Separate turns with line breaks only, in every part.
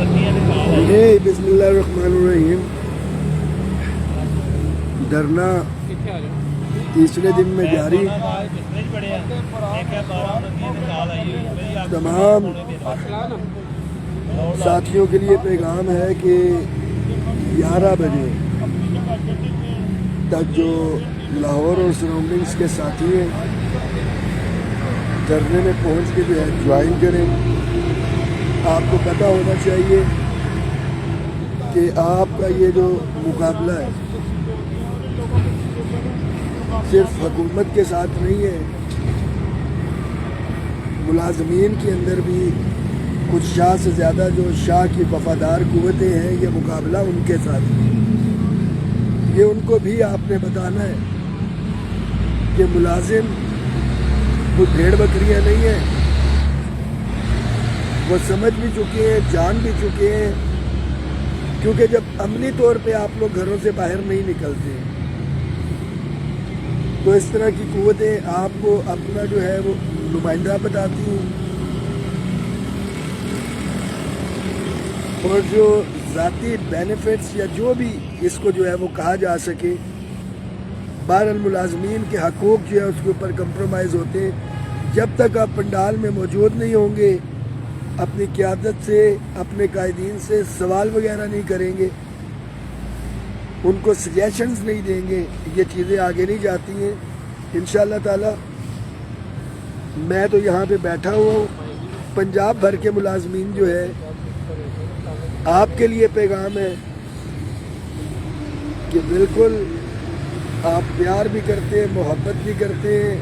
یہ بسم اللہ الرحمن الرحیم دھرنا تیسرے دن میں جاری تمام ساتھیوں کے لیے پیغام ہے کہ 11 بجے تک جو لاہور اور سراؤنڈنگس کے ساتھی ہیں دھرنے میں پہنچ کے جو ہے جوائن کریں۔ آپ کو پتہ ہونا چاہیے کہ آپ کا یہ جو مقابلہ ہے صرف حکومت کے ساتھ نہیں ہے، ملازمین کے اندر بھی کچھ شاہ سے زیادہ جو شاہ کی وفادار قوتیں ہیں، یہ مقابلہ ان کے ساتھ ہے۔ یہ ان کو بھی آپ نے بتانا ہے کہ ملازم وہ بھیڑ بکریاں نہیں ہیں، وہ سمجھ بھی چکے ہیں، جان بھی چکے ہیں، کیونکہ جب عملی طور پہ آپ لوگ گھروں سے باہر نہیں نکلتے تو اس طرح کی قوتیں آپ کو اپنا جو ہے وہ نمائندہ بتاتی ہیں، اور جو ذاتی بینیفٹس یا جو بھی اس کو جو ہے وہ کہا جا سکے، بہرحال ملازمین کے حقوق جو ہے اس کے اوپر کمپرومائز ہوتے ہیں۔ جب تک آپ پنڈال میں موجود نہیں ہوں گے، اپنی قیادت سے، اپنے قائدین سے سوال وغیرہ نہیں کریں گے، ان کو سجیشنز نہیں دیں گے، یہ چیزیں آگے نہیں جاتی ہیں۔ انشاءاللہ تعالی میں تو یہاں پہ بیٹھا ہوا ہوں، پنجاب بھر کے ملازمین جو ہے آپ کے لیے پیغام ہے کہ بالکل آپ پیار بھی کرتے ہیں، محبت بھی کرتے ہیں،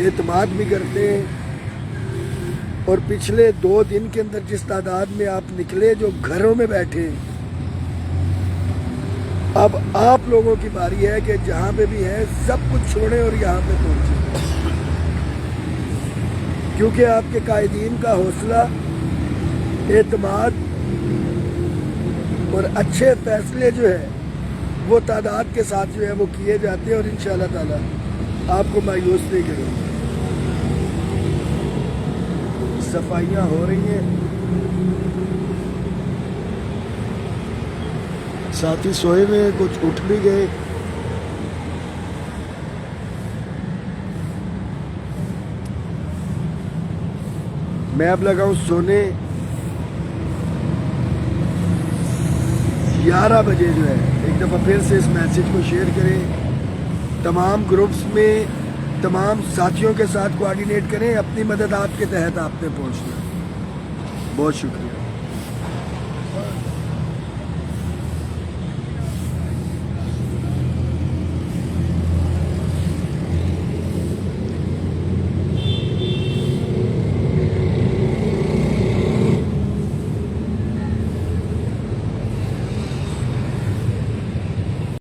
اعتماد بھی کرتے ہیں، اور پچھلے 2 دن کے اندر جس تعداد میں آپ نکلے جو گھروں میں بیٹھے، اب آپ لوگوں کی باری ہے کہ جہاں پہ بھی ہیں سب کچھ چھوڑیں اور یہاں پہ پہنچیں، کیونکہ آپ کے قائدین کا حوصلہ، اعتماد اور اچھے فیصلے جو ہے وہ تعداد کے ساتھ جو ہے وہ کیے جاتے ہیں، اور انشاءاللہ تعالی آپ کو مایوس نہیں کریں گے۔ صفائیاں ہو رہی ہیں، ساتھی سوئے میں کچھ اٹھ بھی گئے۔ میں اب لگا ہوں سونے۔ 11 بجے جو ہے ایک دفعہ پھر سے اس میسج کو شیئر کریں، تمام گروپس میں تمام ساتھیوں کے ساتھ کوآرڈینیٹ کریں، اپنی مدد آپ کے تحت آپ نے پہنچنا۔ بہت شکریہ۔